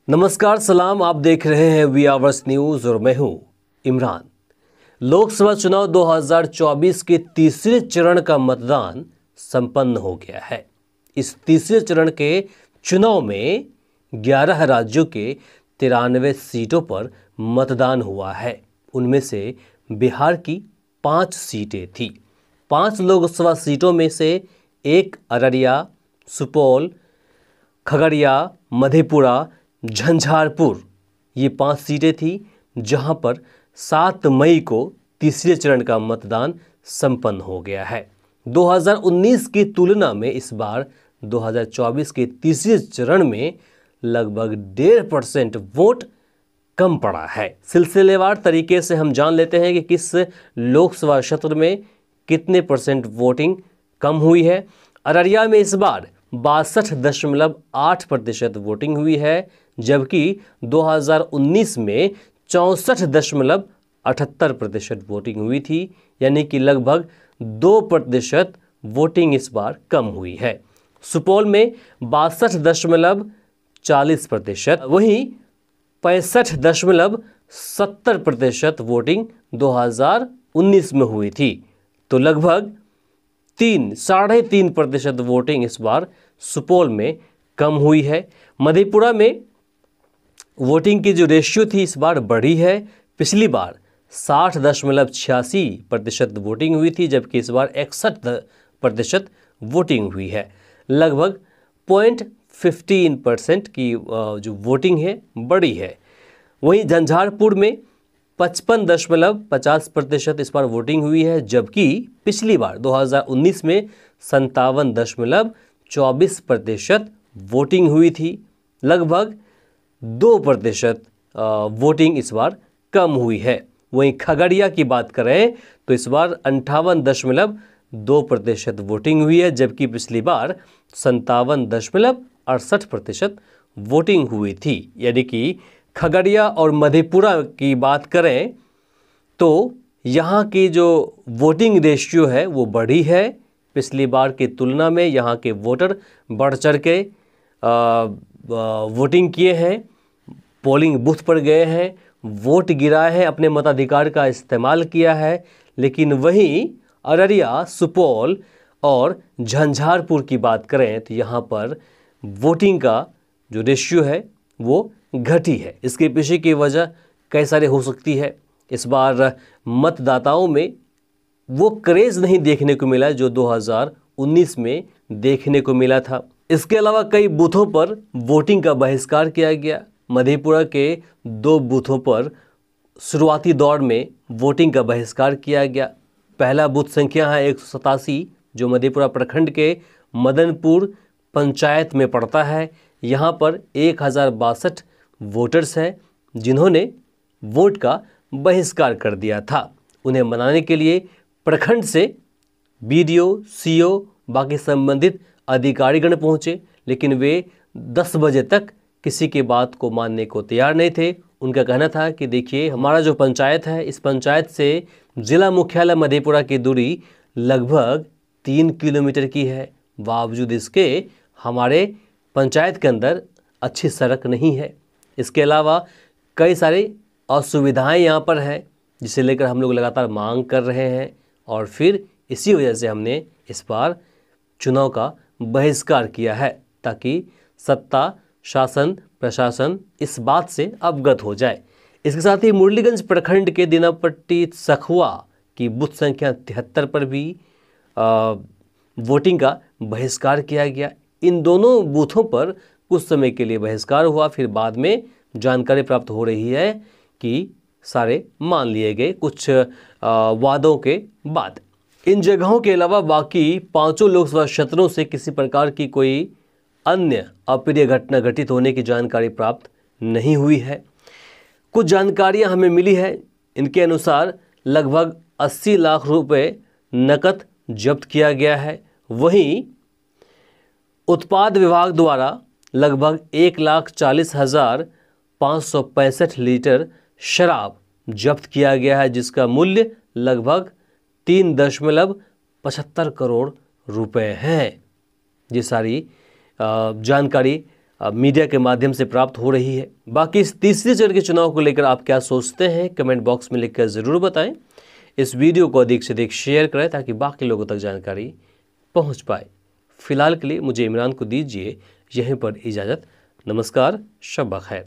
नमस्कार सलाम, आप देख रहे हैं वी आवर्स न्यूज़ और मैं हूं इमरान। लोकसभा चुनाव 2024 के तीसरे चरण का मतदान संपन्न हो गया है। इस तीसरे चरण के चुनाव में 11 राज्यों के 93 सीटों पर मतदान हुआ है। उनमें से बिहार की 5 सीटें थी। 5 लोकसभा सीटों में से एक अररिया, सुपौल, खगड़िया, मधेपुरा, झंझारपुर, ये 5 सीटें थी जहां पर 7 मई को तीसरे चरण का मतदान संपन्न हो गया है। 2019 की तुलना में इस बार 2024 के तीसरे चरण में लगभग 1.5% वोट कम पड़ा है। सिलसिलेवार तरीके से हम जान लेते हैं कि किस लोकसभा क्षेत्र में कितने % वोटिंग कम हुई है। अररिया में इस बार 62.8% वोटिंग हुई है, जबकि 2019 में 64.78% वोटिंग हुई थी, यानी कि लगभग 2% वोटिंग इस बार कम हुई है। सुपौल में 62.40%, वहीं 65.70% वोटिंग 2019 में हुई थी। तो लगभग 3.5% वोटिंग इस बार सुपौल में कम हुई है। मधेपुरा में वोटिंग की जो रेशियो थी इस बार बढ़ी है। पिछली बार 60.86% वोटिंग हुई थी, जबकि इस बार 61% वोटिंग हुई है। लगभग 0.15% की जो वोटिंग है बढ़ी है। वहीं झंझारपुर में 55.50% इस बार वोटिंग हुई है, जबकि पिछली बार 2019 में 57.24% वोटिंग हुई थी। लगभग 2% वोटिंग इस बार कम हुई है। वहीं खगड़िया की बात करें तो इस बार 58.2% वोटिंग हुई है, जबकि पिछली बार 57.68% वोटिंग हुई थी। यानी कि खगड़िया और मधेपुरा की बात करें तो यहाँ की जो वोटिंग रेशियो है वो बढ़ी है। पिछली बार की तुलना में यहाँ के वोटर बढ़ चढ़ के वोटिंग किए हैं, पोलिंग बूथ पर गए हैं, वोट गिराए हैं, अपने मताधिकार का इस्तेमाल किया है। लेकिन वहीं अररिया, सुपौल और झंझारपुर की बात करें तो यहाँ पर वोटिंग का जो रेशियो है वो घटी है। इसके पीछे की वजह कई सारे हो सकती है। इस बार मतदाताओं में वो क्रेज़ नहीं देखने को मिला जो 2019 में देखने को मिला था। इसके अलावा कई बूथों पर वोटिंग का बहिष्कार किया गया। मधेपुरा के 2 बूथों पर शुरुआती दौर में वोटिंग का बहिष्कार किया गया। पहला बूथ संख्या है 187, जो मधेपुरा प्रखंड के मदनपुर पंचायत में पड़ता है। यहाँ पर 1062 वोटर्स हैं जिन्होंने वोट का बहिष्कार कर दिया था। उन्हें मनाने के लिए प्रखंड से बीडीओ, सीओ, बाकी संबंधित अधिकारीगण पहुँचे, लेकिन वे 10 बजे तक किसी की बात को मानने को तैयार नहीं थे। उनका कहना था कि देखिए, हमारा जो पंचायत है, इस पंचायत से जिला मुख्यालय मधेपुरा की दूरी लगभग 3 किलोमीटर की है। बावजूद इसके हमारे पंचायत के अंदर अच्छी सड़क नहीं है। इसके अलावा कई सारी असुविधाएं यहाँ पर हैं, जिसे लेकर हम लोग लगातार मांग कर रहे हैं, और फिर इसी वजह से हमने इस बार चुनाव का बहिष्कार किया है, ताकि सत्ता, शासन, प्रशासन इस बात से अवगत हो जाए। इसके साथ ही मुरलीगंज प्रखंड के दीनापट्टी सखुआ की बूथ संख्या 73 पर भी वोटिंग का बहिष्कार किया गया। इन दोनों बूथों पर कुछ समय के लिए बहिष्कार हुआ, फिर बाद में जानकारी प्राप्त हो रही है कि सारे मान लिए गए कुछ वादों के बाद। इन जगहों के अलावा बाकी 5 लोकसभा क्षेत्रों से किसी प्रकार की कोई अन्य अप्रिय घटना घटित होने की जानकारी प्राप्त नहीं हुई है। कुछ जानकारियां हमें मिली है। इनके अनुसार लगभग 80 लाख रुपए नकद जब्त किया गया है। वहीं उत्पाद विभाग द्वारा लगभग 1,40,565 लीटर शराब जब्त किया गया है, जिसका मूल्य लगभग 3.75 करोड़ रुपए है। ये सारी जानकारी मीडिया के माध्यम से प्राप्त हो रही है। बाकी इस तीसरे चरण के चुनाव को लेकर आप क्या सोचते हैं, कमेंट बॉक्स में लिखकर ज़रूर बताएं। इस वीडियो को अधिक से अधिक शेयर करें ताकि बाकी लोगों तक जानकारी पहुंच पाए। फिलहाल के लिए मुझे इमरान को दीजिए यहीं पर इजाज़त। नमस्कार, शब बखैर।